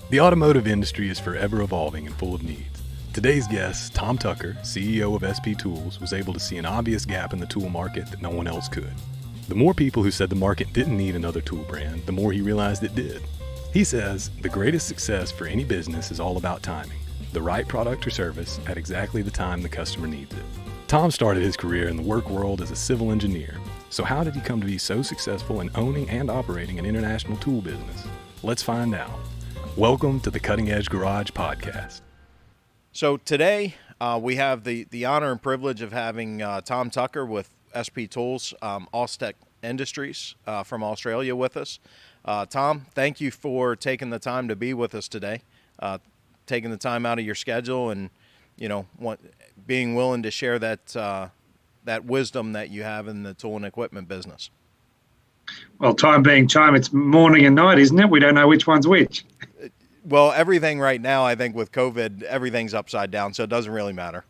The automotive industry is forever evolving and full of needs. Today's guest, Tom Tucker, CEO of SP Tools, was able to see an obvious gap in the tool market that no one else could. The more people who said the market didn't need another tool brand, the more he realized it did. He says the greatest success for any business is all about timing, the right product or service at exactly the time the customer needs it. Tom started his career in the work world as a civil engineer. So how did he come to be so successful in owning and operating an international tool business? Let's find out. Welcome to the Cutting Edge Garage Podcast. So today we have the honor and privilege of having Tom Tucker with SP Tools, Austek Industries from Australia with us. Tom, thank you for taking the time to be with us today, taking the time out of your schedule and, being willing to share that wisdom that you have in the tool and equipment business. Well, time being time, it's morning and night, isn't it? We don't know which one's which. Well, everything right now, I think with COVID, everything's upside down, so it doesn't really matter.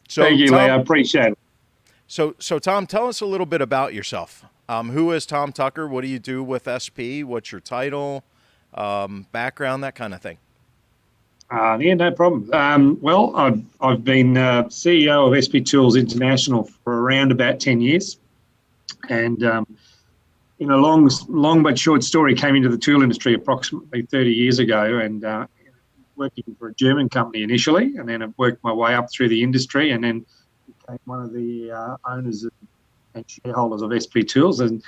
So, thank you, Tom, Lee. I appreciate it. So Tom, tell us a little bit about yourself. Who is Tom Tucker? What do you do with SP? What's your title, background, that kind of thing? Yeah, no problem. Well, I've been CEO of SP Tools International for around about 10 years. And in a long but short story, came into the tool industry approximately 30 years ago and working for a German company initially, and then I've worked my way up through the industry and then became one of the owners and shareholders of SP Tools. And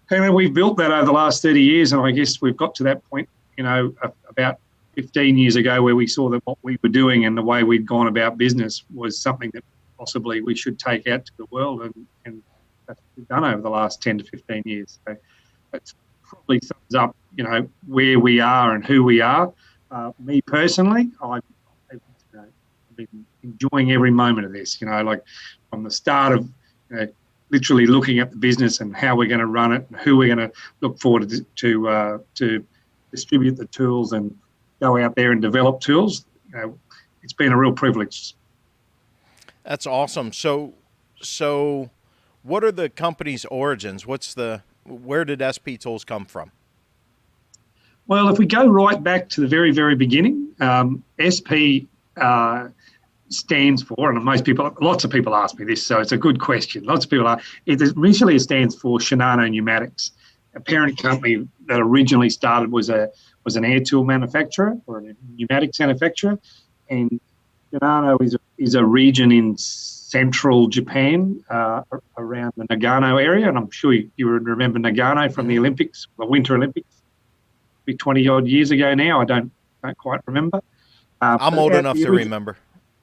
we've built that over the last 30 years, and I guess we've got to that point, about 15 years ago where we saw that what we were doing and the way we'd gone about business was something that possibly we should take out to the world, and that's what we've done over the last 10 to 15 years. So that probably sums up, where we are and who we are. Me personally, I've been enjoying every moment of this, like from the start of literally looking at the business and how we're going to run it and who we're going to look forward to distribute the tools and go out there and develop tools. It's been a real privilege. That's awesome. So what are the company's origins? Where did SP Tools come from? Well, if we go right back to the very, very beginning, SP stands for, and lots of people ask me this, so it's a good question. Lots of people initially it stands for Shinano Pneumatics. A parent company that originally started was an air tool manufacturer or a pneumatics manufacturer, and Shinano is a region in central Japan around the Nagano area, and I'm sure you remember Nagano from the Olympics, the Winter Olympics, 20 odd years ago now. I don't quite remember. I'm old enough to remember.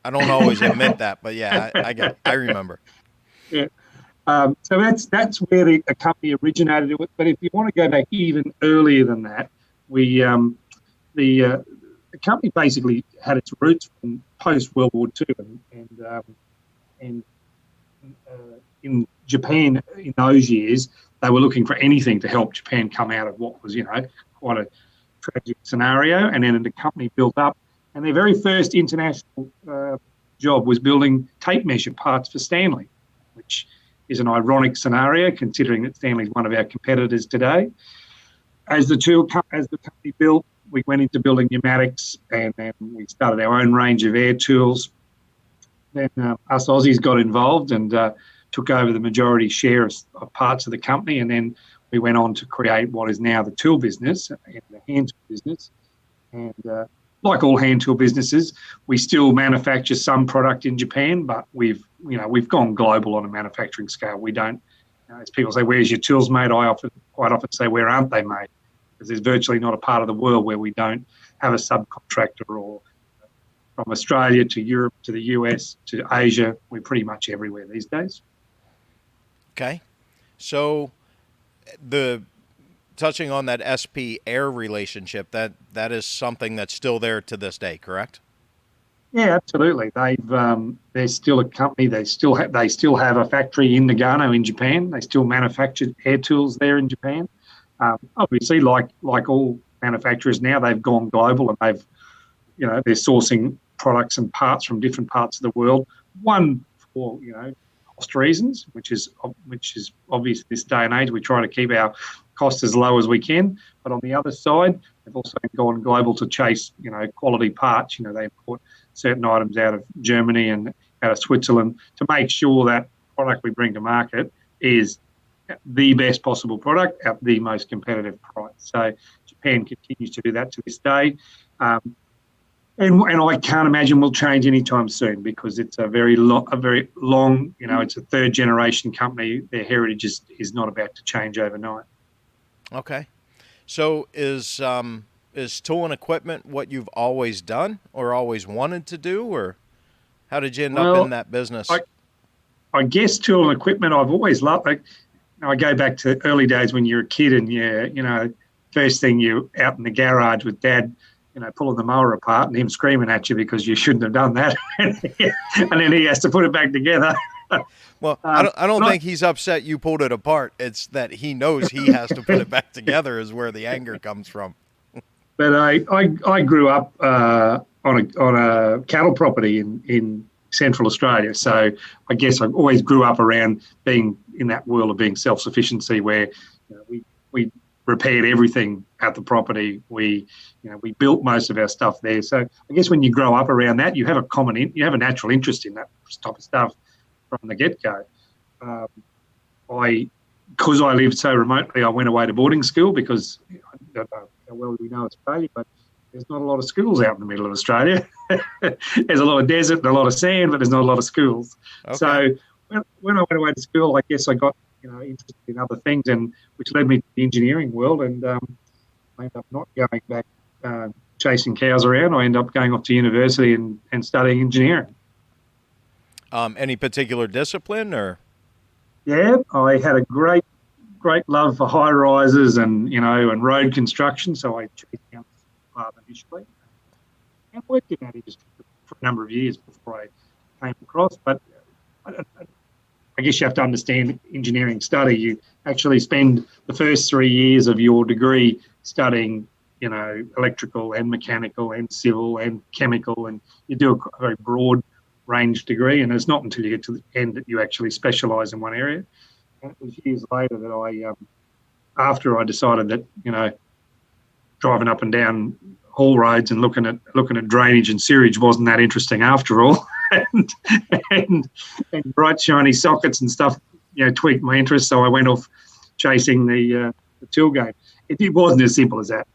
I don't always admit that, but yeah, I remember. Yeah. So that's where the company originated. But if you want to go back even earlier than that, the company basically had its roots from post World War II, and in Japan in those years they were looking for anything to help Japan come out of what was quite a tragic scenario. And then the company built up, and their very first international job was building tape measure parts for Stanley, which is an ironic scenario considering that Stanley is one of our competitors today. As the company built, we went into building pneumatics, and then we started our own range of air tools. Then us Aussies got involved and took over the majority share of parts of the company, and then we went on to create what is now the tool business and the hand tool business. And like all hand tool businesses, we still manufacture some product in Japan, but we've gone global on a manufacturing scale. We don't, as people say, where's your tools made? I quite often say, where aren't they made? Because there's virtually not a part of the world where we don't have a subcontractor, or from Australia to Europe to the US to Asia, we're pretty much everywhere these days. Okay. So touching on that SP Air relationship, that is something that's still there to this day, correct? Yeah, absolutely. They're still a company. They still have a factory in Nagano in Japan. They still manufacture air tools there in Japan. Obviously, like all manufacturers now, they've gone global, and they're sourcing products and parts from different parts of the world. One for cost reasons, which is obvious this day and age. We try to keep our costs as low as we can. But on the other side, they've also gone global to chase, quality parts. They import certain items out of Germany and out of Switzerland to make sure that product we bring to market is the best possible product at the most competitive price. So Japan continues to do that to this day. And I can't imagine will change anytime soon, because it's a very long, it's a third generation company. Their heritage is not about to change overnight. Okay. So is tool and equipment what you've always done or always wanted to do, or how did you end up in that business? I guess tool and equipment I've always loved. I go back to early days when you're a kid and first thing you're out in the garage with Dad, pulling the mower apart and him screaming at you because you shouldn't have done that. And then he has to put it back together. Well, I don't think he's upset you pulled it apart. It's that he knows he has to put it back together is where the anger comes from. But I grew up on a cattle property in Central Australia. So I guess I always grew up around being in that world of being self-sufficiency, where we repaired everything at the property. We built most of our stuff there. So I guess when you grow up around that, you have a natural interest in that type of stuff from the get-go. Because I lived so remotely, I went away to boarding school because I don't know how well we know Australia, but there's not a lot of schools out in the middle of Australia. There's a lot of desert and a lot of sand, but there's not a lot of schools. Okay. So when I went away to school, I guess I got interested in other things, and which led me to the engineering world. And I ended up not going back chasing cows around. I ended up going off to university and studying engineering. Any particular discipline, or? Yeah, I had a great love for high rises and road construction. So I chased down path initially and worked in that industry for a number of years before I came across. But I guess you have to understand engineering study. You actually spend the first 3 years of your degree studying, electrical and mechanical and civil and chemical, and you do a very broad range degree. And it's not until you get to the end that you actually specialise in one area. And it was years later that after I decided that, driving up and down haul roads and looking at drainage and sewage wasn't that interesting after all, and bright shiny sockets and stuff, tweaked my interest. So I went off chasing the tool game. It wasn't as simple as that.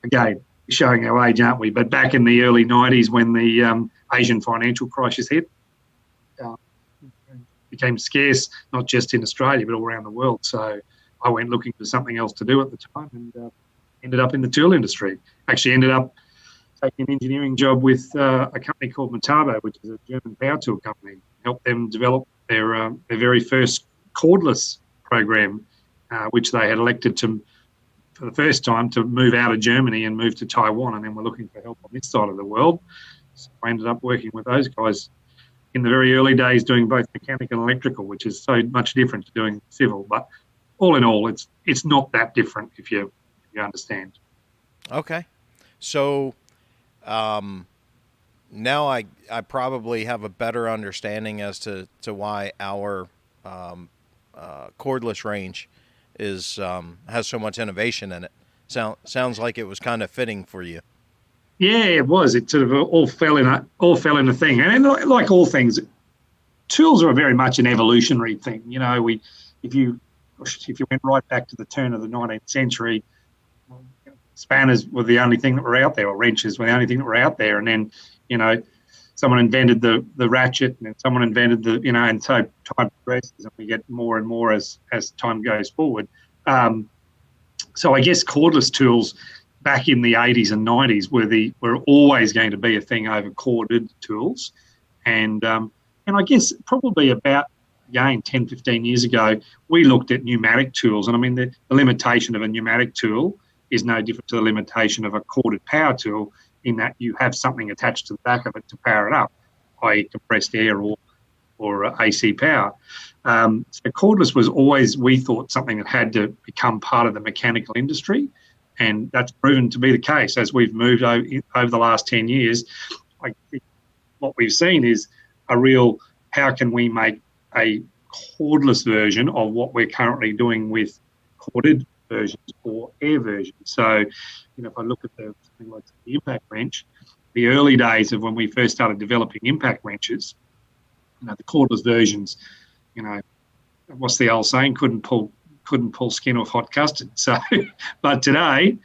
Again, showing our age, aren't we? But back in the early 90s, when the Asian financial crisis hit, it became scarce, not just in Australia, but all around the world. So I went looking for something else to do at the time, and ended up in the tool industry. Actually ended up taking an engineering job with a company called Metabo, which is a German power tool company. Helped them develop their very first cordless program, which they had elected to, for the first time, to move out of Germany and move to Taiwan, and then we're looking for help on this side of the world. So I ended up working with those guys in the very early days, doing both mechanical and electrical, which is so much different to doing civil. But all in all, it's not that different if you understand. Okay. So now I probably have a better understanding as to why our cordless range is has so much innovation in it. Sounds like it was kind of fitting for you. Yeah, it was. It sort of all fell in a thing. And like all things, tools are very much an evolutionary thing. If you went right back to the turn of the 19th century, spanners were the only thing that were out there, or wrenches were the only thing that were out there. And then, someone invented the ratchet, and then someone invented and so time progresses, and we get more and more as time goes forward. So I guess cordless tools back in the 80s and 90s were always going to be a thing over corded tools. And I guess probably about, again, 10, 15 years ago, we looked at pneumatic tools. And I mean, the limitation of a pneumatic tool is no different to the limitation of a corded power tool, in that you have something attached to the back of it to power it up, i.e. compressed air or AC power. So cordless was always, we thought, something that had to become part of the mechanical industry, and that's proven to be the case as we've moved over the last 10 years. I think what we've seen is a real, how can we make a cordless version of what we're currently doing with corded versions or air versions. So, if I look at something like the impact wrench, the early days of when we first started developing impact wrenches, the cordless versions, what's the old saying? Couldn't pull skin off hot custard. So, but today,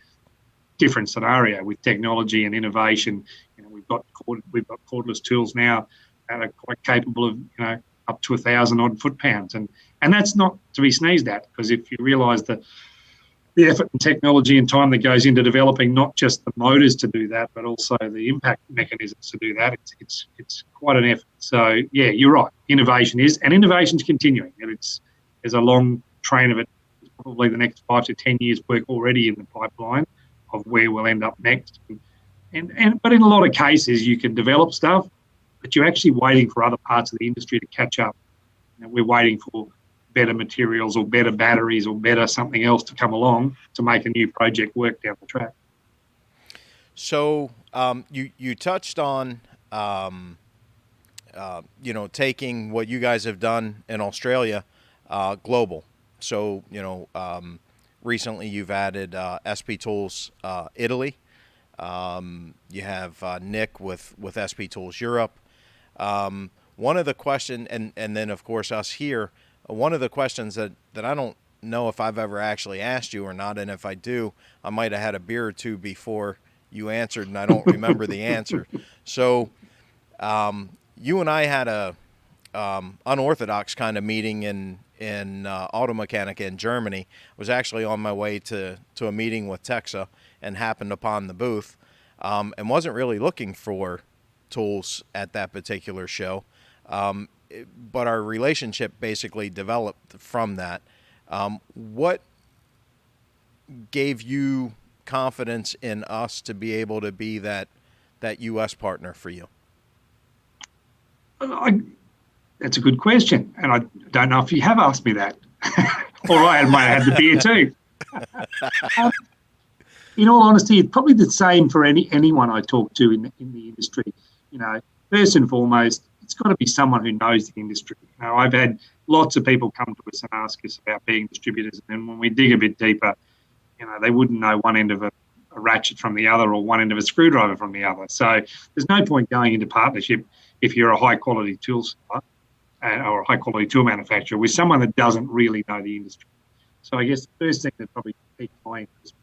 different scenario with technology and innovation. We've got cordless tools now that are quite capable of up to 1,000 odd foot-pounds, and that's not to be sneezed at, because if you realise the effort and technology and time that goes into developing not just the motors to do that, but also the impact mechanisms to do that, it's quite an effort. So yeah, you're right. Innovation's continuing, and there's a long train of it. Probably the next 5 to 10 years work already in the pipeline of where we'll end up next. But in a lot of cases, you can develop stuff, but you're actually waiting for other parts of the industry to catch up. We're waiting for better materials or better batteries or better something else to come along to make a new project work down the track. So you touched on taking what you guys have done in Australia global. So recently you've added SP Tools Italy. You have Nick with SP Tools Europe. One of the questions, and then of course us here, one of the questions that I don't know if I've ever actually asked you or not, and if I do, I might have had a beer or two before you answered, and I don't remember the answer. So you and I had a unorthodox kind of meeting in Automechanica in Germany. I was actually on my way to a meeting with Texa and happened upon the booth, and wasn't really looking for tools at that particular show. But our relationship basically developed from that. What gave you confidence in us to be able to be that U.S. partner for you? That's a good question, and I don't know if you have asked me that, or I might have had the beer too. In all honesty, it's probably the same for anyone I talk to in the industry. First and foremost, it's got to be someone who knows the industry. I've had lots of people come to us and ask us about being distributors, and then when we dig a bit deeper, they wouldn't know one end of a ratchet from the other or one end of a screwdriver from the other. So there's no point going into partnership if you're a high-quality tool seller or a high-quality tool manufacturer with someone that doesn't really know the industry. So I guess the first thing that probably piqued my interest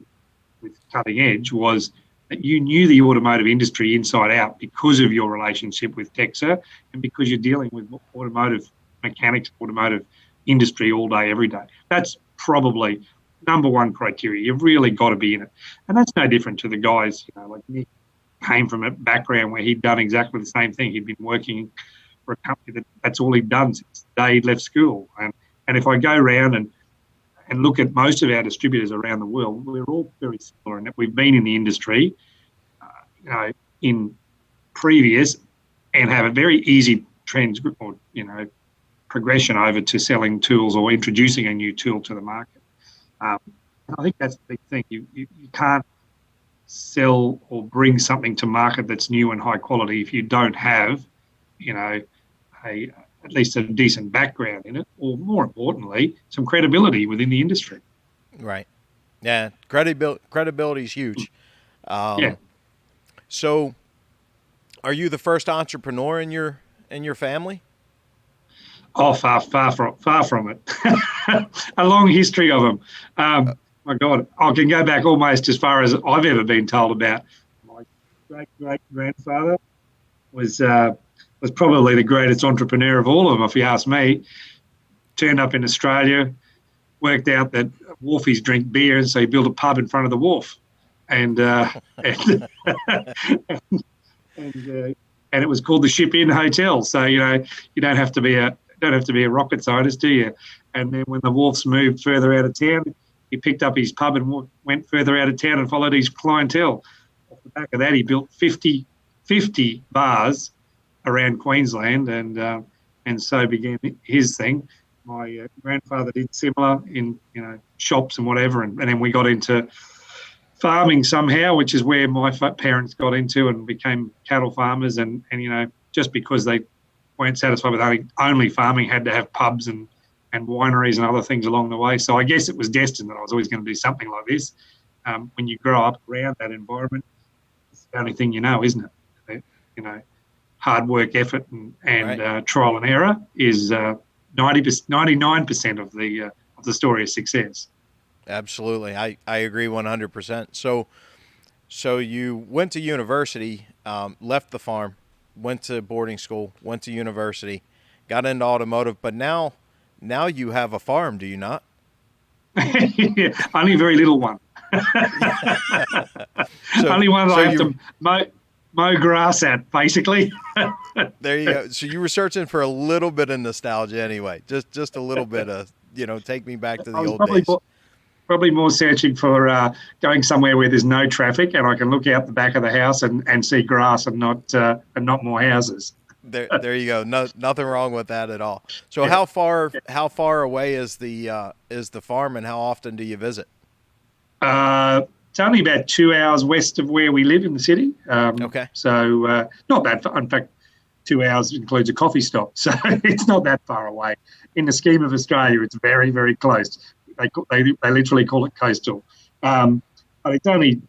with Cutting Edge was that you knew the automotive industry inside out because of your relationship with Texa and because you're dealing with automotive mechanics, automotive industry all day, every day. That's probably number one criteria. You've really got to be in it. And that's no different to the guys, like Nick came from a background where he'd done exactly the same thing. He'd been working for a company that's all he'd done since the day he'd left school. And if I go around and look at most of our distributors around the world, we're all very similar in that we've been in the industry, in previous, and have a very easy progression over to selling tools or introducing a new tool to the market. I think that's the big thing. You can't sell or bring something to market that's new and high quality if you don't have, at least a decent background in it, or more importantly, some credibility within the industry. Right. Yeah. Credibility is huge. Yeah. So are you the first entrepreneur in your family? Oh, far from it. A long history of them. My God, I can go back almost as far as I've ever been told about. My great-great-grandfather was probably the greatest entrepreneur of all of them, if you ask me. Turned up in Australia, worked out that wharfies drink beer, and so he built a pub in front of the wharf, and it was called the Ship Inn Hotel. So you don't have to be a rocket scientist, do you? And then when the wharfs moved further out of town, he picked up his pub and went further out of town and followed his clientele. Off the back of that, he built 50 bars around Queensland, and so began his thing. My grandfather did similar in shops and whatever, and then we got into farming somehow, which is where my parents got into and became cattle farmers, and just because they weren't satisfied with only farming, had to have pubs and and wineries and other things along the way. So I guess it was destined that I was always going to do something like this. When you grow up around that environment, it's the only thing you know, isn't it? Hard work, effort, and Right. trial and error is 99% of the story of success. Absolutely. I agree 100%. So you went to university, left the farm, went to boarding school, went to university, got into automotive, but now you have a farm, do you not? Only a very little one. So Only one that so I have you to mow grass at, basically. there you go. So you were searching for a little bit of nostalgia anyway. Just a little bit of, take me back to I the was old days. probably more searching for going somewhere where there's no traffic and I can look out the back of the house and see grass and not more houses. There you go. No, nothing wrong with that at all. So Yeah. how far away is the farm, and how often do you visit? It's only about 2 hours west of where we live in the city. Okay. So not that far. In fact, 2 hours includes a coffee stop. So it's not that far away. In the scheme of Australia, it's very, very close. They literally call it coastal. But it's only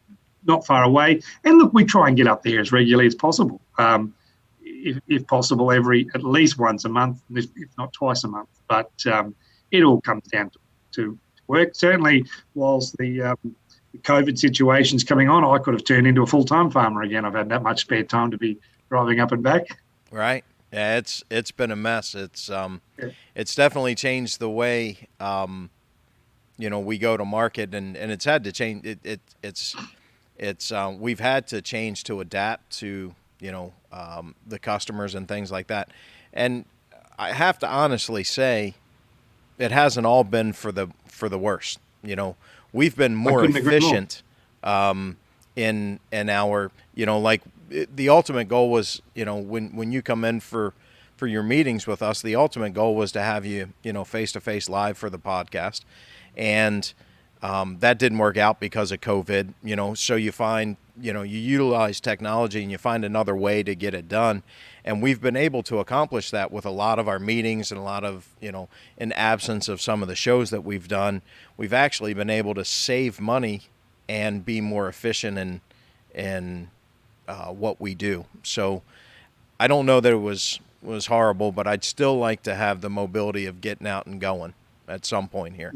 not far away. And look, we try and get up there as regularly as possible. If possible, at least once a month, if not twice a month. But it all comes down to work. Certainly, whilst the COVID situation's coming on, I could have turned into a full-time farmer again. I've had that much spare time to be driving up and back. Right. Yeah, it's been a mess. Yeah. It's definitely changed the way we go to market, and it's had to change. It's we've had to change to adapt to the customers and things like that. And I have to honestly say, it hasn't all been for the worst. We've been more efficient in our like the ultimate goal was when you come in for your meetings with us, the ultimate goal was to have you face to face live for the podcast, and that didn't work out because of COVID. So you find you utilize technology and you find another way to get it done. And we've been able to accomplish that with a lot of our meetings and a lot of, in absence of some of the shows that we've done, we've actually been able to save money and be more efficient in what we do. So I don't know that it was horrible, but I'd still like to have the mobility of getting out and going at some point here.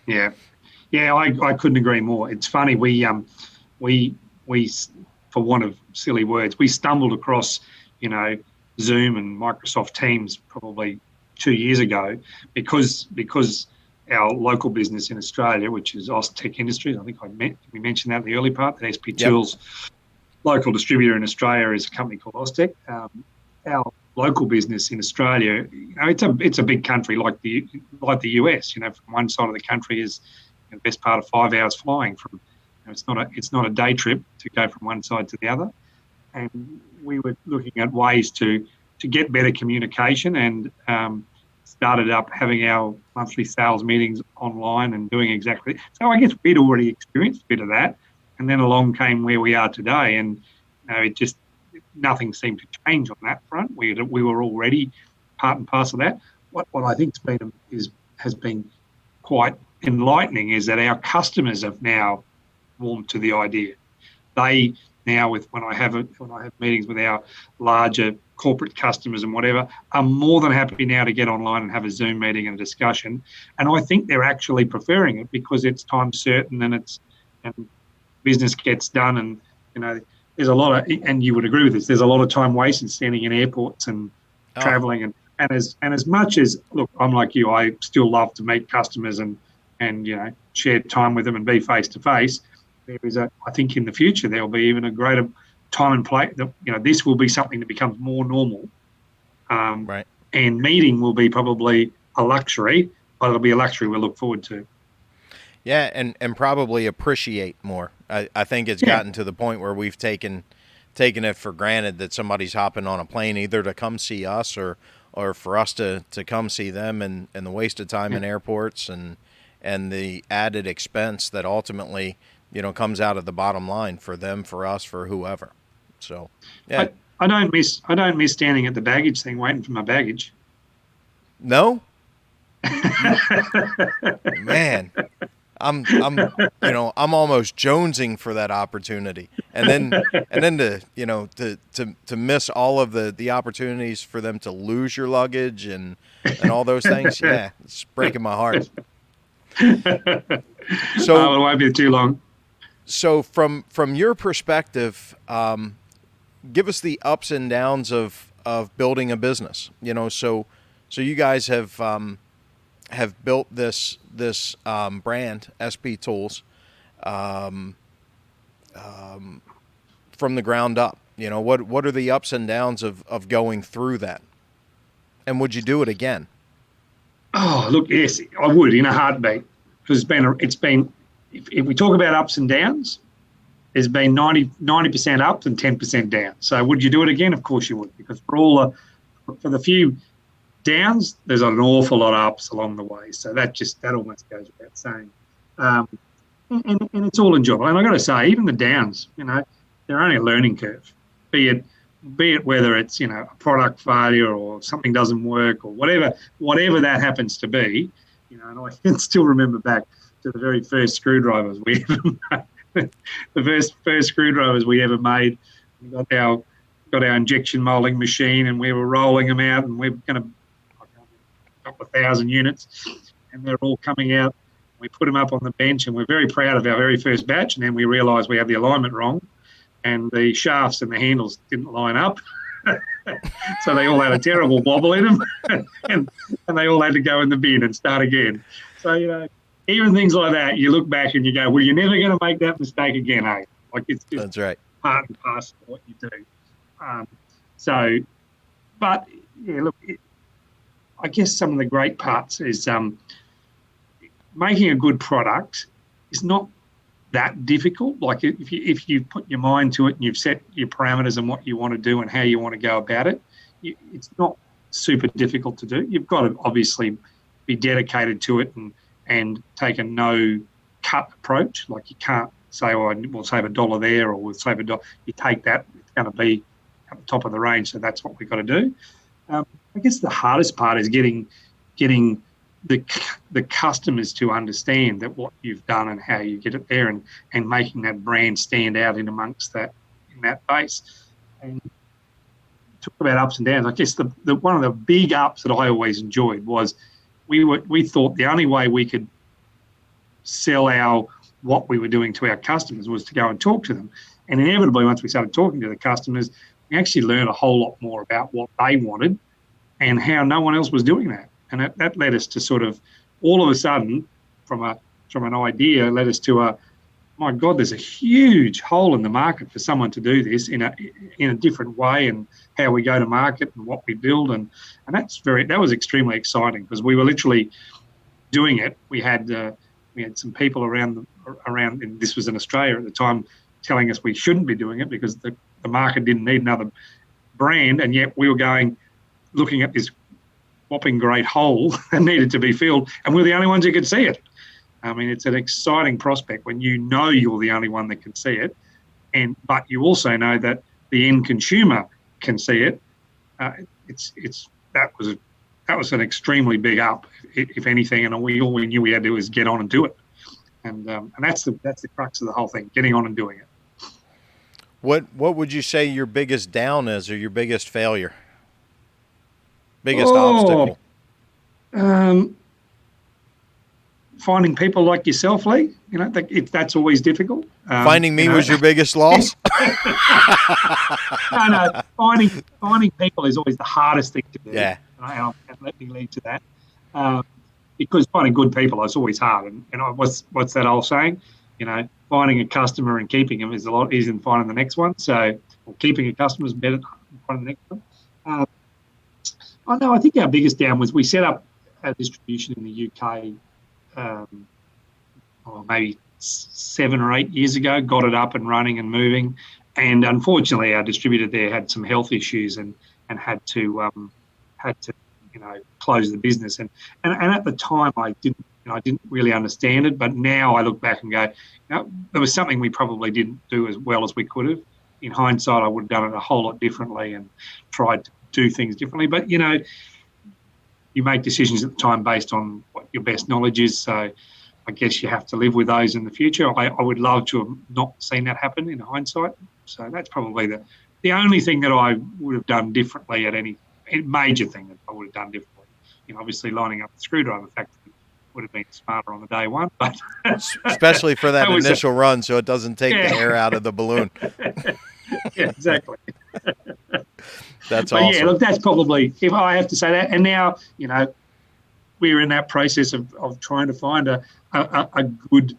Yeah. I couldn't agree more. It's funny. We for want of silly words, we stumbled across Zoom and Microsoft Teams probably 2 years ago because our local business in Australia, which is Austech Industries, I think we mentioned that in the early part, that SP Tools local distributor in Australia is a company called Austech. Our local business in Australia, it's a big country like the US. From one side of the country is the best part of 5 hours flying from. It's not a day trip to go from one side to the other. And we were looking at ways to get better communication and started up having our monthly sales meetings online and doing exactly. So I guess we'd already experienced a bit of that. And then along came where we are today. And nothing seemed to change on that front. We were already part and parcel of that. What I think has been quite enlightening is that our customers have now warmed to the idea. They now, when I have meetings with our larger corporate customers and whatever, are more than happy now to get online and have a Zoom meeting and a discussion. And I think they're actually preferring it because it's time certain and business gets done. And there's a lot of, and you would agree with this, there's a lot of time wasted standing in airports and traveling and as much as, look, I'm like you, I still love to meet customers and share time with them and be face to face. I think in the future there will be even a greater time and place. This will be something that becomes more normal. Right. And meeting will be probably a luxury, but it'll be a luxury we'll look forward to. Yeah, and probably appreciate more. I think it's gotten to the point where we've taken it for granted that somebody's hopping on a plane either to come see us or for us to come see them, and the waste of time in airports and the added expense that ultimately comes out of the bottom line for them, for us, for whoever. So yeah, I don't miss standing at the baggage thing waiting for my baggage. No. Man, I'm almost jonesing for that opportunity, and then to miss all of the opportunities for them to lose your luggage and all those things. Yeah, it's breaking my heart. So it won't be too long. So from your perspective, give us the ups and downs of building a business. So you guys have built this brand, SP Tools, from the ground up. What are the ups and downs of going through that, and would you do it again? Oh, look, yes, I would in a heartbeat, because it's been if we talk about ups and downs, there's been 90% up and 10% down. So would you do it again? Of course you would, because for the few downs, there's an awful lot of ups along the way. So that almost goes without saying. And it's all enjoyable. And I've got to say, even the downs, they're only a learning curve, be it whether it's, a product failure or something doesn't work or whatever that happens to be, and I can still remember back to the very first screwdrivers we ever made. The first screwdrivers we ever made. We got our injection molding machine, and we were rolling them out, and we were going to a couple of thousand units, and they're all coming out. We put them up on the bench, and we're very proud of our very first batch. And then we realised we had the alignment wrong, and the shafts and the handles didn't line up. So they all had a terrible wobble in them, and they all had to go in the bin and start again. So, even things like that, you look back and you go, well, you're never going to make that mistake again, eh? Like, it's just That's right. part and parcel of what you do. But, yeah, look, I guess some of the great parts is making a good product is not that difficult. Like, if you put your mind to it and you've set your parameters and what you want to do and how you want to go about it, it's not super difficult to do. You've got to obviously be dedicated to it and take a no-cut approach. Like, you can't say, oh, we'll save $1 there or we'll save $1. You take that, it's going to be at the top of the range, so that's what we've got to do. I guess the hardest part is getting the customers to understand that what you've done and how you get it there, and making that brand stand out in that base. And talk about ups and downs. I guess the one of the big ups that I always enjoyed was we thought the only way we could sell what we were doing to our customers was to go and talk to them. And inevitably, once we started talking to the customers, we actually learned a whole lot more about what they wanted and how no one else was doing that. And that led us to sort of, all of a sudden, from an idea, led us to my God, there's a huge hole in the market for someone to do this in a different way, and how we go to market and what we build, and that was extremely exciting, because we were literally doing it. We had some people around, and this was in Australia at the time, telling us we shouldn't be doing it because the market didn't need another brand, and yet we were looking at this whopping great hole that needed to be filled, and we're the only ones who could see it. I mean, it's an exciting prospect when you're the only one that can see it, but you also know that the end consumer can see it. That was an extremely big up, if anything, and all we knew we had to do is get on and do it, and that's the crux of the whole thing, getting on and doing it. What would you say your biggest down is, or your biggest failure? Biggest obstacle? Finding people like yourself, Lee. That's always difficult. Finding me was your biggest loss? No. Finding people is always the hardest thing to do. Yeah. And let me lead to that. Because finding good people is always hard. And what's that old saying? Finding a customer and keeping them is a lot easier than finding the next one. So, keeping a customer is better than finding the next one. I think our biggest down was we set up our distribution in the UK maybe 7 or 8 years ago, got it up and running and moving. And unfortunately, our distributor there had some health issues and had to close the business. And at the time, I didn't really understand it. But now I look back and go, there was something we probably didn't do as well as we could have. In hindsight, I would have done it a whole lot differently and tried to do things differently. But, you make decisions at the time based on what your best knowledge is. So I guess you have to live with those in the future. I would love to have not seen that happen in hindsight. So that's probably the only thing that I would have done differently at any major thing that I would have done differently. Obviously lining up the screwdriver factory would have been smarter on the day one, but especially for that initial run, so it doesn't take the air out of the balloon. Yeah, exactly. That's but awesome. Yeah, look, that's probably, if I have to say that. And now, we're in that process of trying to find a good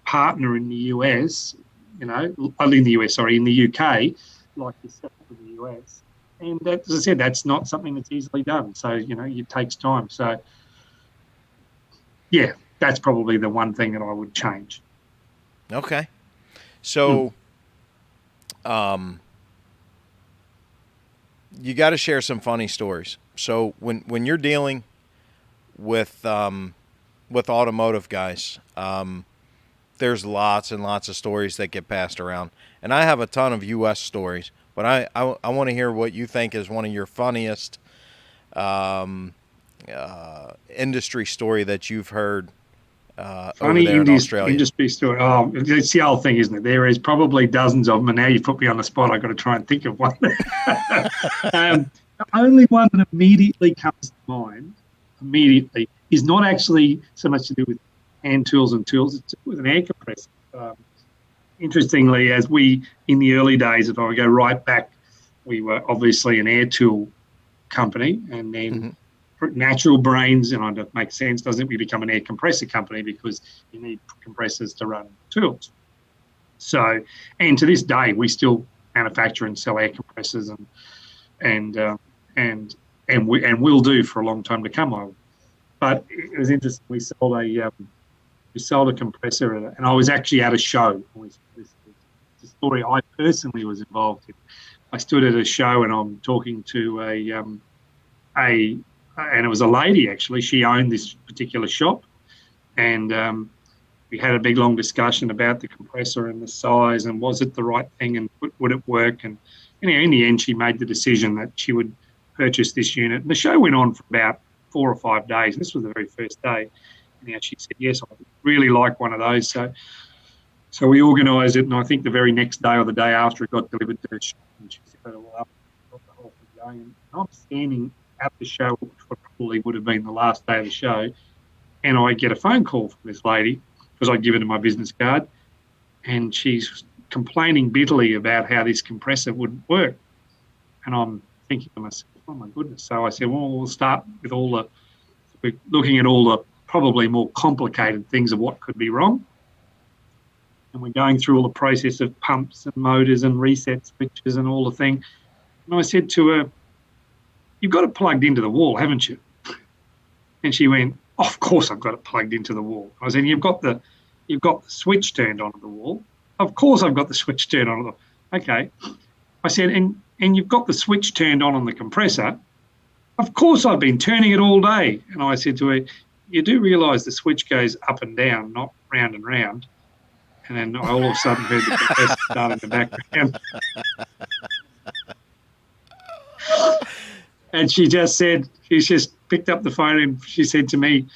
partner in the US, in the UK, like yourself in the US. And that, as I said, that's not something that's easily done. So, it takes time. So, yeah, that's probably the one thing that I would change. Okay. So, you got to share some funny stories. So when you're dealing with automotive guys, there's lots and lots of stories that get passed around, and I have a ton of U.S. stories, but I want to hear what you think is one of your funniest industry story that you've heard over there in Australia. Industry story. Oh, it's the old thing, isn't it? There is probably dozens of them, and now you've put me on the spot. I've got to try and think of one. The only one that immediately comes to mind, is not actually so much to do with hand tools and tools. It's with an air compressor. Interestingly, as in the early days, if I go right back, we were obviously an air tool company, and then natural brains, and it makes sense, doesn't it? We become an air compressor company because you need compressors to run tools. So, and to this day, we still manufacture and sell air compressors, and will do for a long time to come. But it was interesting. We sold a compressor, and I was actually at a show. It's a story I personally was involved in. I stood at a show, and I'm talking to and it was a lady, actually. She owned this particular shop, and we had a big, long discussion about the compressor and the size and was it the right thing and would it work. And in the end, she made the decision that she would purchase this unit. And the show went on for about 4 or 5 days. This was the very first day. And she said, yes, I really like one of those. So we organised it, and I think the very next day or the day after it got delivered to her shop, and she said, well, I've got the whole thing going. And I'm standing at the show, which probably would have been the last day of the show, and I get a phone call from this lady because I'd given her my business card, and she's complaining bitterly about how this compressor wouldn't work. And I'm thinking to myself, oh my goodness. So I said, well, we'll start with we're looking at all the probably more complicated things of what could be wrong. And we're going through all the process of pumps and motors and reset switches and all the thing. And I said to her, you've got it plugged into the wall, haven't you? And she went, oh, of course I've got it plugged into the wall. I said, you've got the switch turned on the wall. Of course I've got the switch turned on. Okay. I said, and you've got the switch turned on the compressor. Of course I've been turning it all day. And I said to her, you do realise the switch goes up and down, not round and round. And then I all of a sudden heard the compressor start in the background. And she just picked up the phone and she said to me,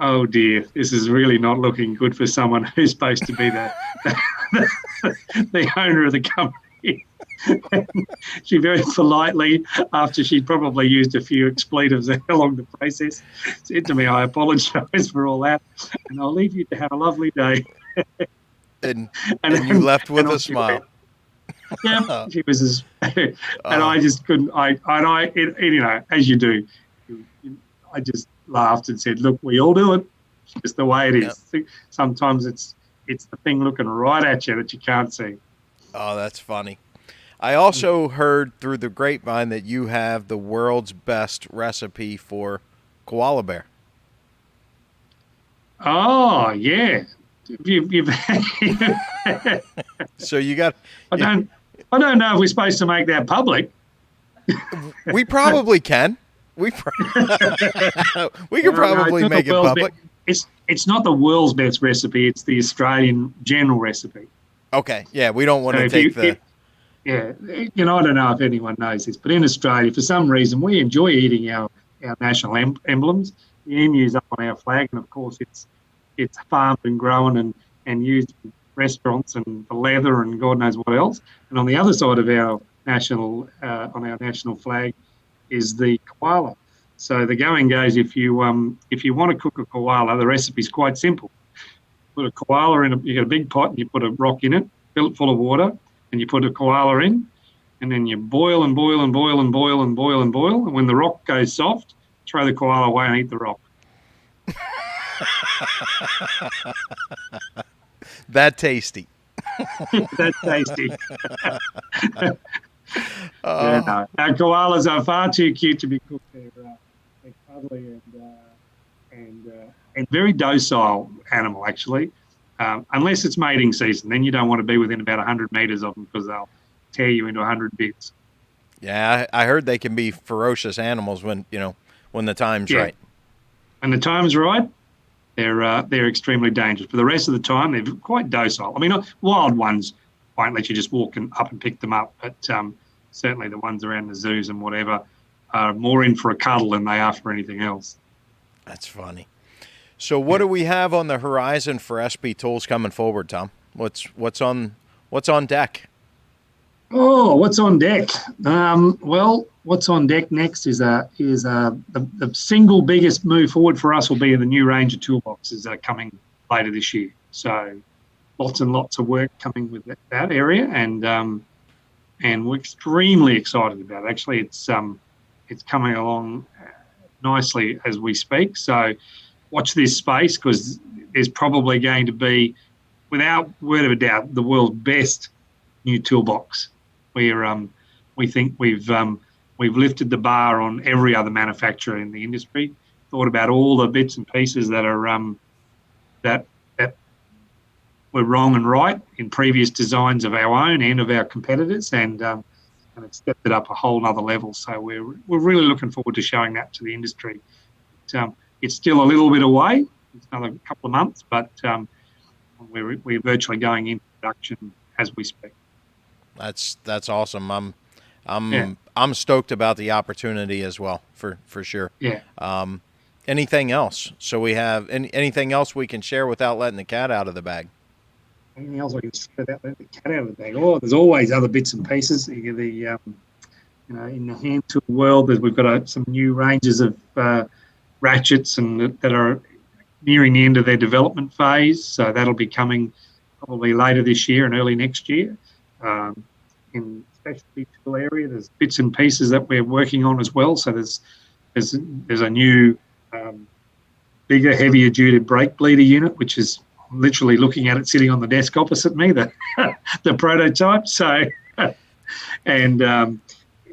oh dear, this is really not looking good for someone who's supposed to be the owner of the company. She very politely, after she'd probably used a few expletives along the process, said to me, I apologise for all that, and I'll leave you to have a lovely day. And you left with a smile. Yeah, she was, and I just couldn't. As you do, I just laughed and said, "Look, we all do it. It's just the way it is. Yep. Sometimes it's the thing looking right at you that you can't see." Oh, that's funny. I also heard through the grapevine that you have the world's best recipe for koala bear. Oh yeah. So you got. I don't know if we're supposed to make that public. We probably can. We could probably make it public. It's not the world's best recipe. It's the Australian general recipe. Okay. Yeah, we don't want to take the. I don't know if anyone knows this, but in Australia, for some reason, we enjoy eating our our national emblems. The emu's up on our flag, and of course it's farmed and grown and used in restaurants and for leather and God knows what else. And on the other side of our national flag is the koala. So the going goes, if you want to cook a koala, the recipe's quite simple. Put a koala in you get a big pot and you put a rock in it, fill it full of water, and you put a koala in, and then you boil and boil and boil and boil and boil and boil. And when the rock goes soft, throw the koala away and eat the rock. That tasty. That's tasty. Yeah, no. Our koalas are far too cute to be cooked. They're cuddly and very docile animal, actually. Unless it's mating season, then you don't want to be within about 100 metres of them because they'll tear you into 100 bits. Yeah, I heard they can be ferocious animals when the time's right. When the time's right, they're extremely dangerous. But the rest of the time, they're quite docile. I mean, wild ones won't let you just walk up and pick them up, but certainly the ones around the zoos and whatever are more in for a cuddle than they are for anything else. That's funny. So what do we have on the horizon for SP Tools coming forward, Tom? What's on deck? Oh, what's on deck? Well, what's on deck next is the single biggest move forward for us will be the new range of toolboxes that are coming later this year. So lots and lots of work coming with that area, and we're extremely excited about it. Actually, it's coming along nicely as we speak. So watch this space because there's probably going to be, without word of a doubt, the world's best new toolbox. We think we've lifted the bar on every other manufacturer in the industry. Thought about all the bits and pieces that are that were wrong and right in previous designs of our own and of our competitors, and it's stepped it up a whole nother level. So we're really looking forward to showing that to the industry. It's still a little bit away. It's another couple of months, but we're virtually going into production as we speak. That's awesome. I'm stoked about the opportunity as well, for sure. Yeah. Anything else? So we have anything else we can share without letting the cat out of the bag? Anything else I can share without letting the cat out of the bag? Oh, there's always other bits and pieces. In the hand tool world, we've got some new ranges of ratchets and that are nearing the end of their development phase. So that'll be coming probably later this year and early next year. In specialty tool area, there's bits and pieces that we're working on as well. So there's a new bigger, heavier duty brake bleeder unit, which is literally looking at it sitting on the desk opposite me, the prototype. So and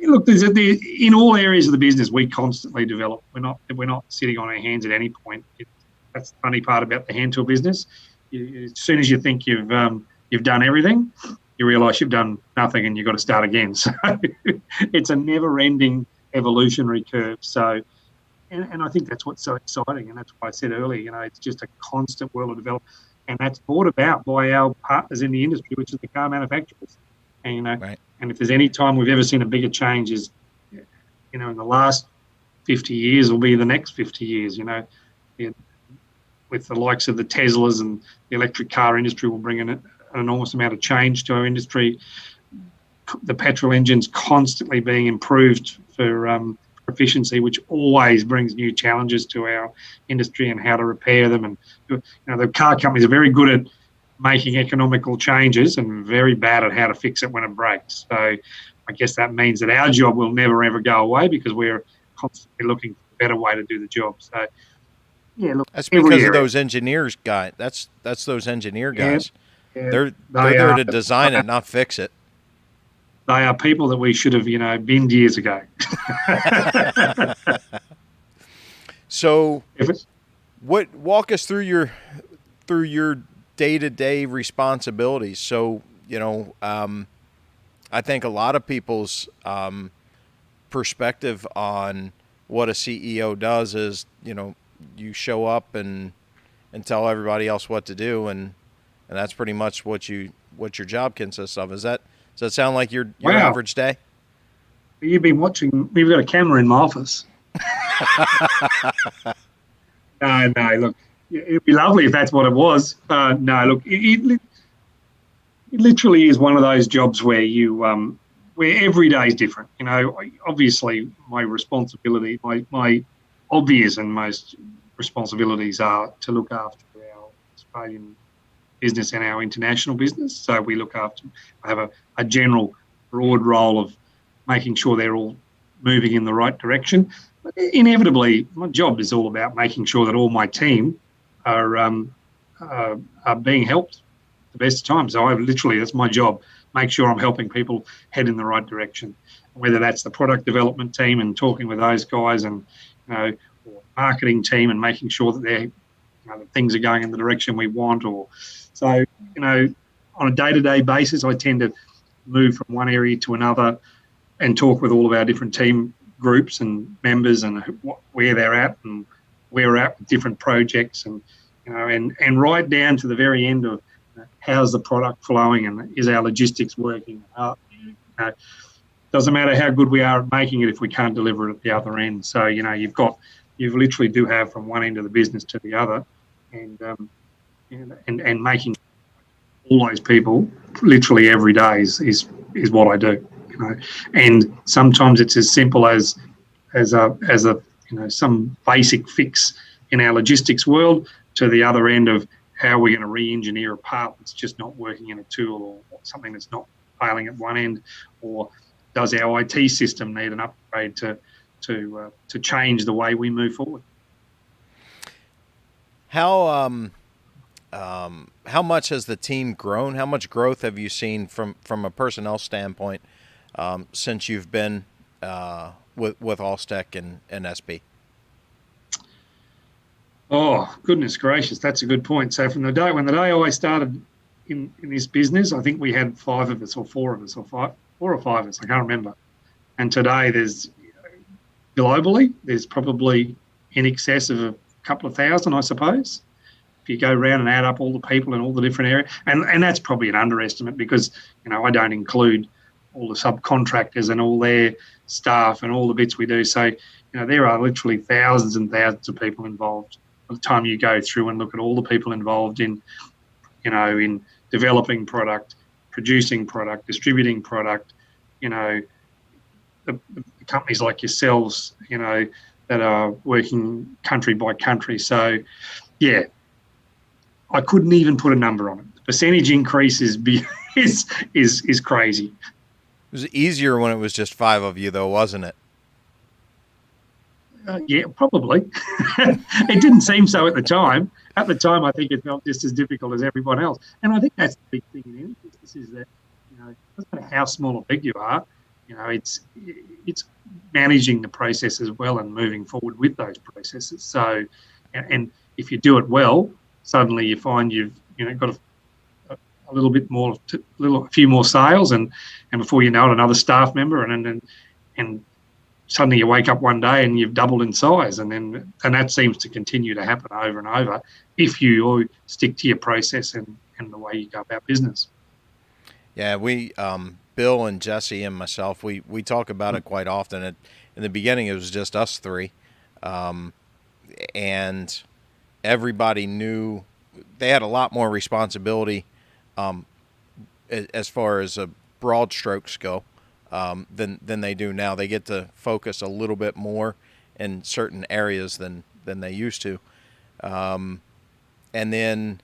look, in all areas of the business we constantly develop. We're not sitting on our hands at any point. That's the funny part about the hand tool business. As soon as you think you've done everything, you realise you've done nothing and you've got to start again. So it's a never-ending evolutionary curve. So, and I think that's what's so exciting, and that's why I said earlier, it's just a constant world of development, and that's brought about by our partners in the industry, which is the car manufacturers. And right. And if there's any time we've ever seen a bigger change is, in the last 50 years will be the next 50 years. With the likes of the Teslas and the electric car industry will bring in an enormous amount of change to our industry. The petrol engine's constantly being improved for efficiency, which always brings new challenges to our industry and how to repair them. And the car companies are very good at making economical changes and very bad at how to fix it when it breaks. So I guess that means that our job will never ever go away because we're constantly looking for a better way to do the job. So yeah, look, that's because of those engineers guys. That's those engineer guys. Yeah, they're there to design it, not fix it. They are people that we should have, binned years ago. So, walk us through your day-to-day responsibilities. So, I think a lot of people's perspective on what a CEO does is, you show up and tell everybody else what to do, and that's pretty much what your job consists of. Does that sound like your average day? You've been watching. We've got a camera in my office. No. Look, it'd be lovely if that's what it was. No, look, it literally is one of those jobs where where every day is different. Obviously, my responsibility, my obvious and most responsibilities are to look after our Australian business and our international business. So we have a general broad role of making sure they're all moving in the right direction. But inevitably, my job is all about making sure that all my team are being helped the best of times. So that's my job. Make sure I'm helping people head in the right direction, whether that's the product development team and talking with those guys, and or marketing team and making sure that that things are going in the direction we want. Or so on a day-to-day basis, I tend to move from one area to another and talk with all of our different team groups and members and where they're at and where we're at with different projects, and and right down to the very end of how's the product flowing and is our logistics working. Doesn't matter how good we are at making it if we can't deliver it at the other end. So you literally do have from one end of the business to the other, and making all those people literally every day is what I do. And sometimes it's as simple as some basic fix in our logistics world, to the other end of how we're going to re-engineer a part that's just not working in a tool, or something that's not failing at one end, or does our IT system need an upgrade to change the way we move forward. How much has the team grown? How much growth have you seen from a personnel standpoint since you've been with Allstec and SP? Oh, goodness gracious, that's a good point. So from when the day I started in this business, I think we had 5 of us or 4 of us or 4 or 5 of us, I can't remember. And today globally, there's probably in excess of a couple of thousand, I suppose, if you go around and add up all the people in all the different areas. And that's probably an underestimate, because, I don't include all the subcontractors and all their staff and all the bits we do. So, there are literally thousands and thousands of people involved. By the time you go through and look at all the people involved in developing product, producing product, distributing product, the companies like yourselves, that are working country by country. So, yeah, I couldn't even put a number on it. The percentage increase is crazy. It was easier when it was just 5 of you, though, wasn't it? Yeah, probably. It didn't seem so at the time. At the time, I think it felt just as difficult as everyone else. And I think that's the big thing in any business, is that, it doesn't matter how small or big you are, it's managing the process as well and moving forward with those processes. So, and if you do it well, suddenly you find you've got a little bit more, a few more sales, and before you know it, another staff member, and suddenly you wake up one day and you've doubled in size, and that seems to continue to happen over and over if you stick to your process and the way you go about business. Yeah, we Bill and Jesse and myself, we talk about it quite often. In the beginning, it was just us 3, and everybody knew they had a lot more responsibility as far as broad strokes go. Than they do now. They get to focus a little bit more in certain areas than they used to. And then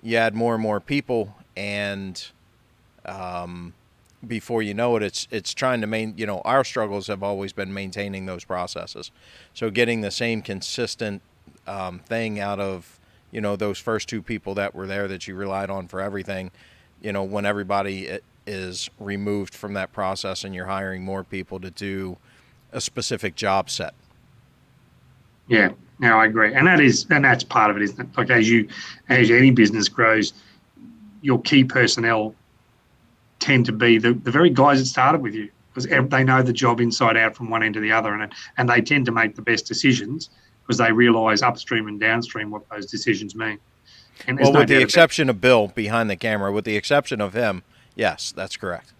you add more and more people, and before you know it, it's trying to our struggles have always been maintaining those processes. So getting the same consistent thing out of, those first 2 people that were there that you relied on for everything, when everybody is removed from that process and you're hiring more people to do a specific job set. Yeah, no, I agree. And that's part of it, isn't it? Like as any business grows, your key personnel tend to be the very guys that started with you, because they know the job inside out from one end to the other, and they tend to make the best decisions because they realise upstream and downstream what those decisions mean. And with the exception of Bill behind the camera, with the exception of him, yes, that's correct.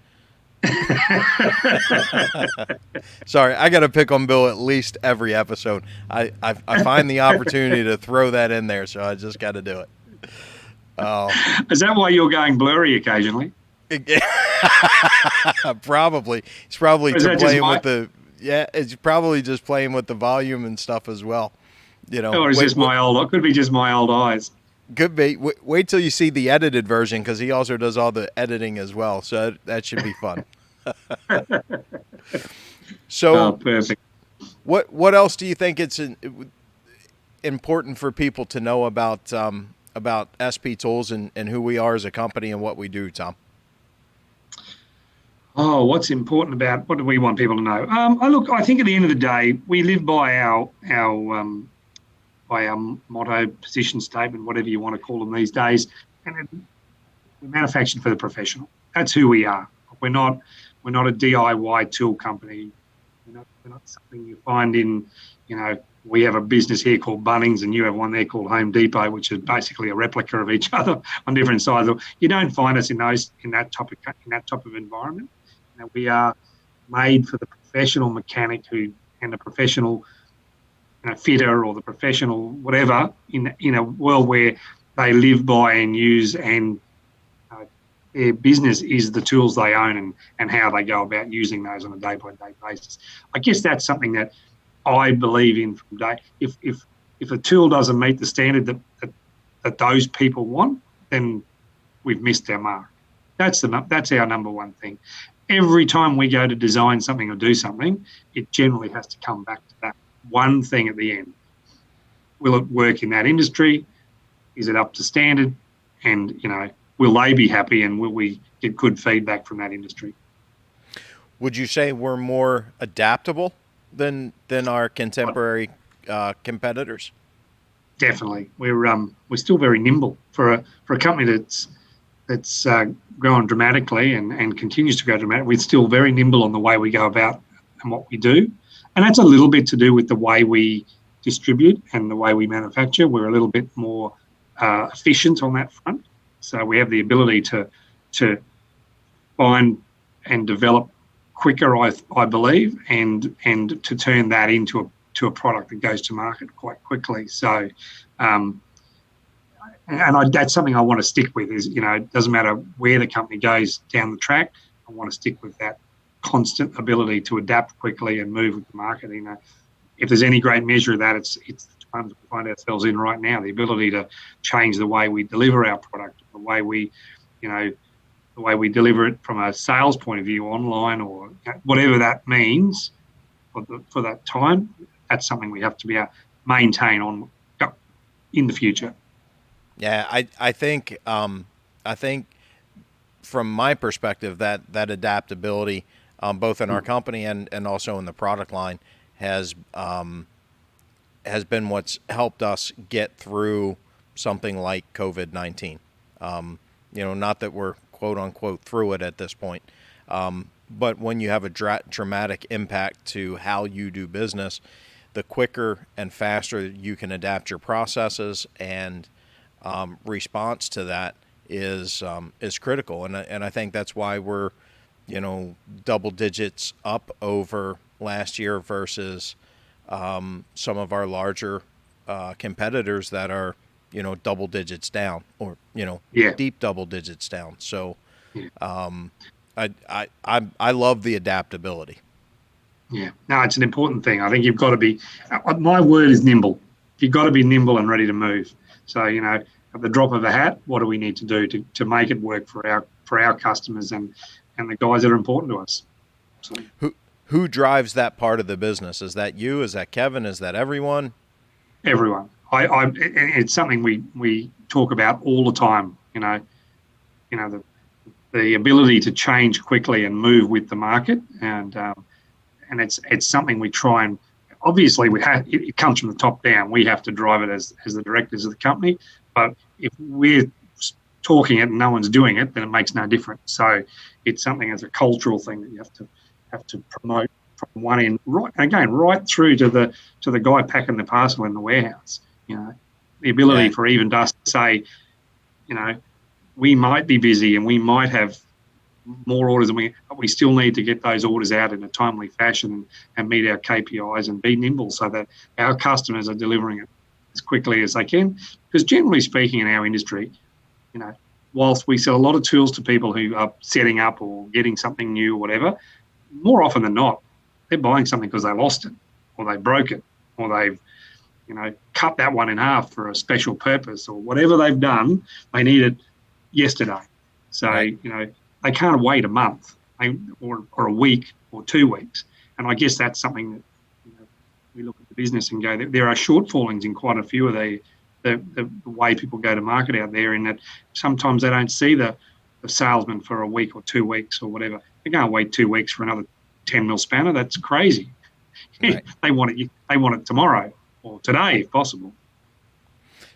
Sorry, I got to pick on Bill at least every episode. I find the opportunity to throw that in there, so I just got to do it. Oh, Is that why you're going blurry occasionally? probably. He's probably Or is that just playing my- with the it's probably just playing with the volume and stuff as well. You know, Or is this my old? It could be just my old eyes. could be. Wait till you see the edited version because he also does all the editing as well. So that should be fun. So, Oh, perfect. what else do you think it's important for people to know about SP Tools and who we are as a company and what we do, Tom? Oh, what's important about what do we want people to know? I think at the end of the day, we live by our motto, position statement, whatever you want to call them these days, and we're manufactured for the professional. That's who we are. We're not a DIY tool company. We're not something you find in, we have a business here called Bunnings and you have one there called Home Depot, which is basically a replica of each other on different sides. You don't find us in that type of environment. We are made for the professional mechanic and the professional fitter or the professional whatever in a world where they live by and use and their business is the tools they own and how they go about using those on a day-by-day basis. I guess that's something that I believe in from day. If a tool doesn't meet the standard that those people want, then we've missed our mark. That's our number one thing. Every time we go to design something or do something, it generally has to come back to that one thing at the end. Will it work in that industry? Is it up to standard? And, will they be happy and will we get good feedback from that industry? Would you say we're more adaptable than our contemporary competitors? Definitely. We're still very nimble for a company that's grown dramatically and continues to grow dramatically. We're still very nimble on the way we go about and what we do. And that's a little bit to do with the way we distribute and the way we manufacture. We're a little bit more efficient on that front. So we have the ability to find and develop quicker, I believe, and to turn that into a product that goes to market quite quickly. So, that's something I want to stick with. Is it doesn't matter where the company goes down the track. I want to stick with that constant ability to adapt quickly and move with the market. If there's any great measure of that, it's the times we find ourselves in right now. The ability to change the way we deliver our product, the way we deliver it from a sales point of view, online or whatever that means for that time. That's something we have to be able to maintain on in the future. Yeah, I think from my perspective that adaptability, both in our company and also in the product line, has been what's helped us get through something like COVID-19. Not that we're quote unquote through it at this point, but when you have a dramatic impact to how you do business, the quicker and faster you can adapt your processes and response to that is critical. And I think that's why we're, double digits up over last year versus some of our larger competitors that are, double digits down or, deep double digits down. So I love the adaptability. Yeah, no, it's an important thing. I think you've got to be, my word is nimble. You've got to be nimble and ready to move. So, at the drop of a hat, what do we need to do to make it work for our customers and the guys that are important to us? So, who drives that part of the business? Is that you? Is that Kevin? Is that everyone? Everyone. It's something we talk about all the time. The ability to change quickly and move with the market, and it's something we try and obviously it comes from the top down. We have to drive it as the directors of the company. But if we're talking it and no one's doing it, then it makes no difference. So it's something as a cultural thing that you have to promote from one end right through to the guy packing the parcel in the warehouse. The ability for even us to say, we might be busy and we might have more orders than we still need to get those orders out in a timely fashion and meet our KPIs and be nimble so that our customers are delivering it as quickly as they can. Because generally speaking in our industry, whilst we sell a lot of tools to people who are setting up or getting something new or whatever, more often than not, they're buying something because they lost it or they broke it or they've cut that one in half for a special purpose or whatever they've done, they need it yesterday. So, right. They can't wait a month or a week or 2 weeks. And I guess that's something that we look at the business and go, there are shortfallings in quite a few of the way people go to market out there, in that sometimes they don't see the salesman for a week or 2 weeks or whatever. They can't wait 2 weeks for another 10 mil spanner. That's crazy. Right. They want it tomorrow or today if possible.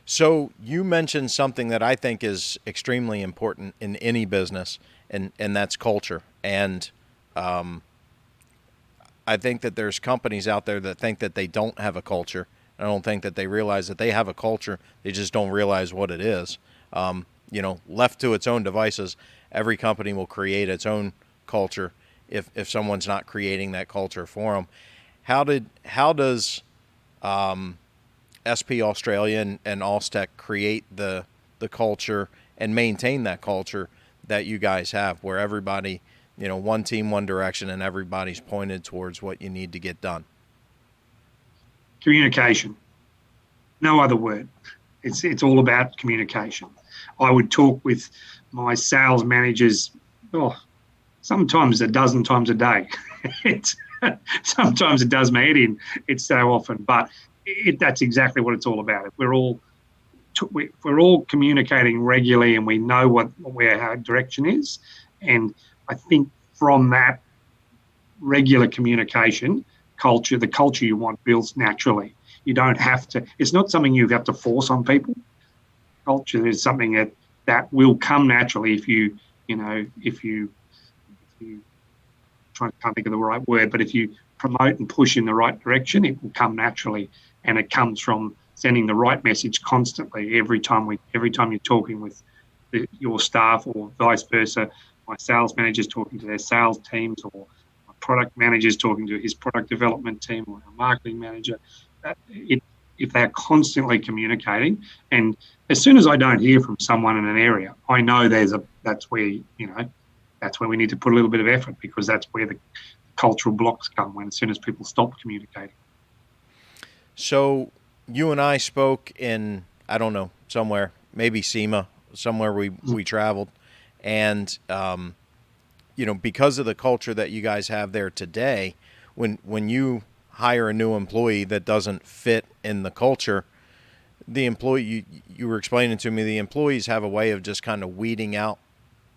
So you mentioned something that I think is extremely important in any business, and that's culture. And I think that there's companies out there that think that they don't have a culture. I don't think that they realize that they have a culture. They just don't realize what it is. Left to its own devices, every company will create its own culture if someone's not creating that culture for them. How does SP Australia and Allstech create the culture and maintain that culture that you guys have, where everybody, one team, one direction, and everybody's pointed towards what you need to get done? Communication. No other word. It's all about communication. I would talk with my sales managers, sometimes a dozen times a day. Sometimes it does my head in. It's so often, but that's exactly what it's all about. If we're all communicating regularly and we know where our direction is, and I think from that regular communication culture, the culture you want builds naturally. You don't have to. It's not something you have to force on people. Culture is something that will come naturally if you can't think of the right word, but if you promote and push in the right direction, it will come naturally, and it comes from sending the right message constantly every time you're talking with your staff, or vice versa. My sales manager's talking to their sales teams, or my product manager's talking to his product development team, or our marketing manager. If they're constantly communicating, and as soon as I don't hear from someone in an area, I know that's where we need to put a little bit of effort, because that's where the cultural blocks come, as soon as people stop communicating. So you and I spoke in, I don't know, somewhere, maybe SEMA, somewhere we traveled. And, because of the culture that you guys have there today, when you hire a new employee that doesn't fit in the culture, the employee, you were explaining to me, the employees have a way of just kind of weeding out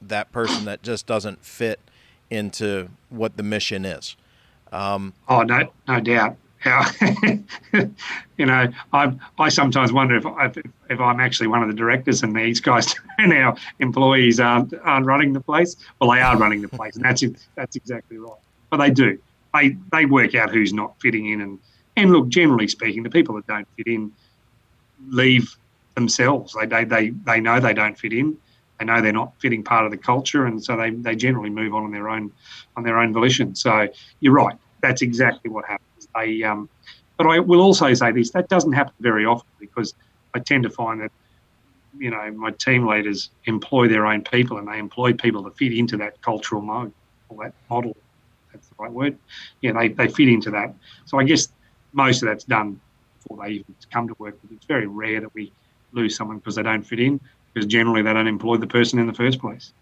that person that just doesn't fit into what the mission is. No doubt. I sometimes wonder if I'm actually one of the directors and these guys and our employees aren't running the place. Well, they are running the place, and that's exactly right. But they do. They work out who's not fitting in, and look, generally speaking, the people that don't fit in leave themselves. They know they don't fit in. They know they're not fitting part of the culture, and so they generally move on their own volition. So you're right. That's exactly what happens. But I will also say this: that doesn't happen very often, because I tend to find that my team leaders employ their own people, and they employ people that fit into that cultural mode, or that model. That's the right word. Yeah, they fit into that. So I guess most of that's done before they even come to work. But it's very rare that we lose someone because they don't fit in, because generally they don't employ the person in the first place.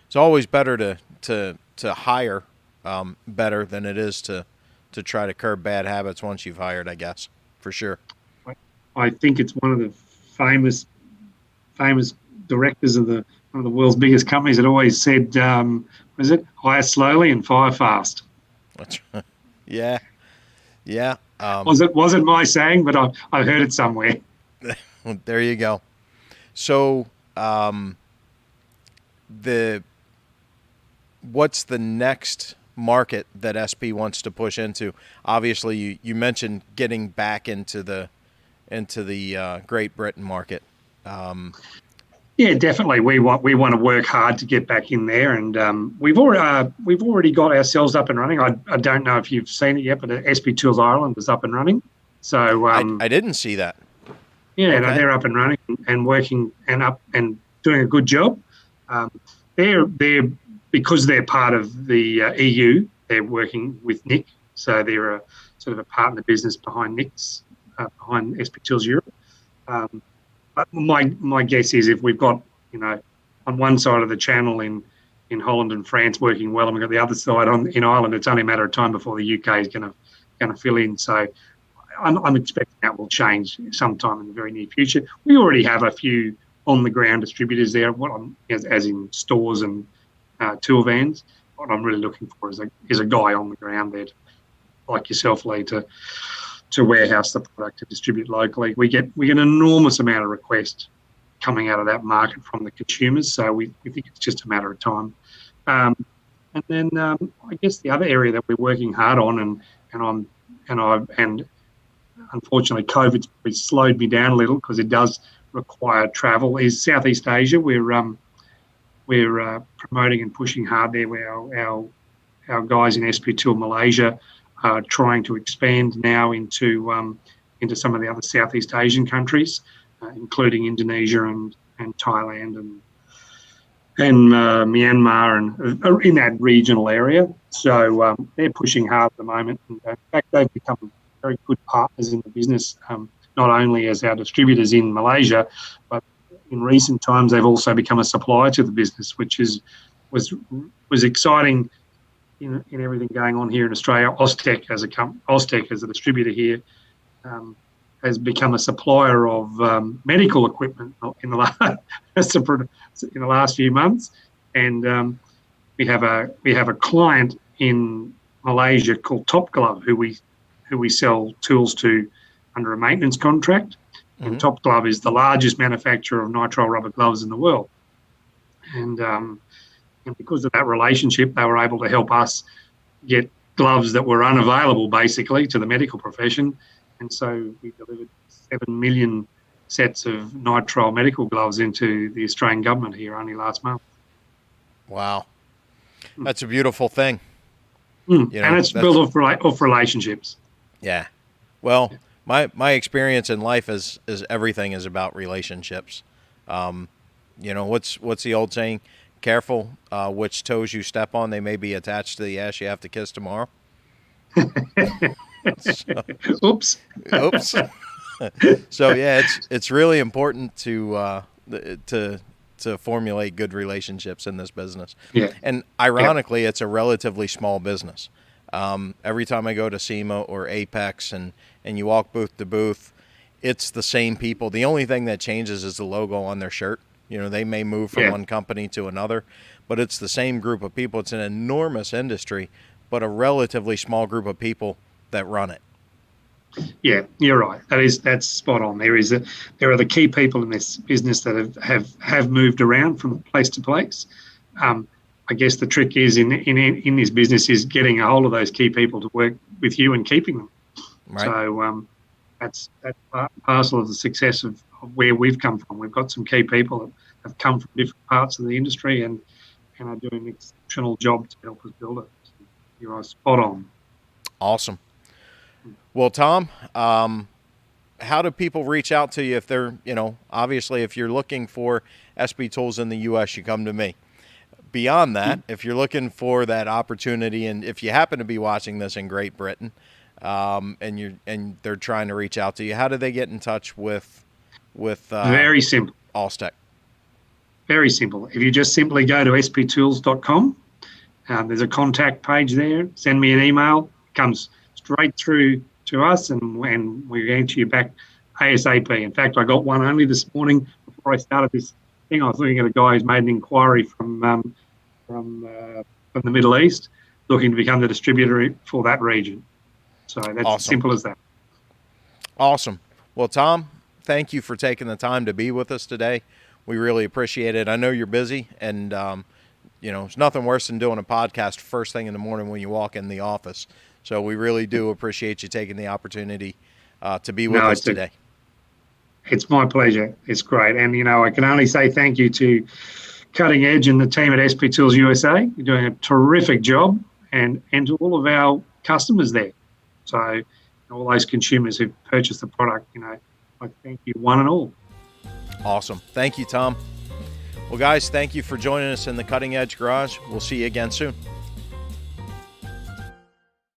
It's always better to hire better than it is to try to curb bad habits once you've hired, I guess, for sure. I think it's one of the famous directors of one of the world's biggest companies that always said, hire slowly and fire fast. Yeah. Wasn't my saying, but I've heard it somewhere. There you go. So, what's the next market that SP wants to push into? Obviously, you mentioned getting back into the Great Britain market. Yeah, definitely. We want to work hard to get back in there, and we've already got ourselves up and running. I don't know if you've seen it yet, but SP Tools Ireland is up and running. So I didn't see that. yeah, Okay. no, they're up and running and working and up and doing a good job. They're because they're part of the EU. They're working with Nick, so they're a sort of a partner business behind Nick's behind SP Tools Europe. But my guess is if we've got, on one side of the channel in Holland and France working well, and we've got the other side in Ireland, it's only a matter of time before the UK is going to fill in. So I'm expecting that will change sometime in the very near future. We already have a few on the ground distributors there, as in stores and tool vans. What I'm really looking for is a guy on the ground there, like yourself, Lee, to warehouse the product to distribute locally. We get an enormous amount of requests coming out of that market from the consumers, so we think it's just a matter of time. And then I guess the other area that we're working hard on, and unfortunately COVID's probably slowed me down a little because it does require travel, is Southeast Asia. We're promoting and pushing hard there. Where our guys in SP Tool Malaysia are trying to expand now into some of the other Southeast Asian countries, including Indonesia and Thailand and Myanmar and in that regional area. So they're pushing hard at the moment. And in fact, they've become very good partners in the business, not only as our distributors in Malaysia, but in recent times they've also become a supplier to the business, which was exciting. In everything going on here in Australia, Austec as a distributor here has become a supplier of medical equipment in the last few months, and we have a client in Malaysia called Top Glove who we sell tools to under a maintenance contract. Mm-hmm. And Top Glove is the largest manufacturer of nitrile rubber gloves in the world, and because of that relationship, they were able to help us get gloves that were unavailable, basically, to the medical profession. And so we delivered 7 million sets of nitrile medical gloves into the Australian government here only last month. Wow. That's a beautiful thing. And it's built off relationships. Yeah. Well, my experience in life is everything is about relationships. What's the old saying? Careful which toes you step on. They may be attached to the ass you have to kiss tomorrow. Oops. So yeah, it's really important to formulate good relationships in this business. Yeah. And ironically, it's a relatively small business. Every time I go to SEMA or Apex and you walk booth to booth, it's the same people. The only thing that changes is the logo on their shirt. They may move from one company to another, but it's the same group of people. It's an enormous industry, but a relatively small group of people that run it. Yeah, you're right. That's spot on. There are the key people in this business that have moved around from place to place. I guess the trick is in this business is getting a hold of those key people to work with you and keeping them. Right. So that's part and parcel of the success of where we've come from. We've got some key people that have come from different parts of the industry and are doing an exceptional job to help us build it. So you are spot on. Awesome. Well, Tom, how do people reach out to you if they're, obviously if you're looking for SP Tools in the U.S., you come to me. Beyond that, if you're looking for that opportunity, and if you happen to be watching this in Great Britain, and they're trying to reach out to you, how do they get in touch with very simple Allstec? Very simple. If you just simply go to sptools.com, there's a contact page there. Send me an email. It comes straight through to us, and we answer you back ASAP. In fact, I got one only this morning before I started this thing. I was looking at a guy who's made an inquiry from the Middle East, looking to become the distributor for that region. So that's awesome. As simple as that. Awesome. Well, Tom, thank you for taking the time to be with us today. We really appreciate it. I know you're busy, and it's nothing worse than doing a podcast first thing in the morning when you walk in the office. So we really do appreciate you taking the opportunity to be with us today. It's my pleasure. It's great. And, I can only say thank you to Cutting Edge and the team at SP Tools USA. You're doing a terrific job, and to all of our customers there. So all those consumers who purchase the product, I thank you one and all. Awesome. Thank you, Tom. Well, guys, thank you for joining us in the Cutting Edge Garage. We'll see you again soon.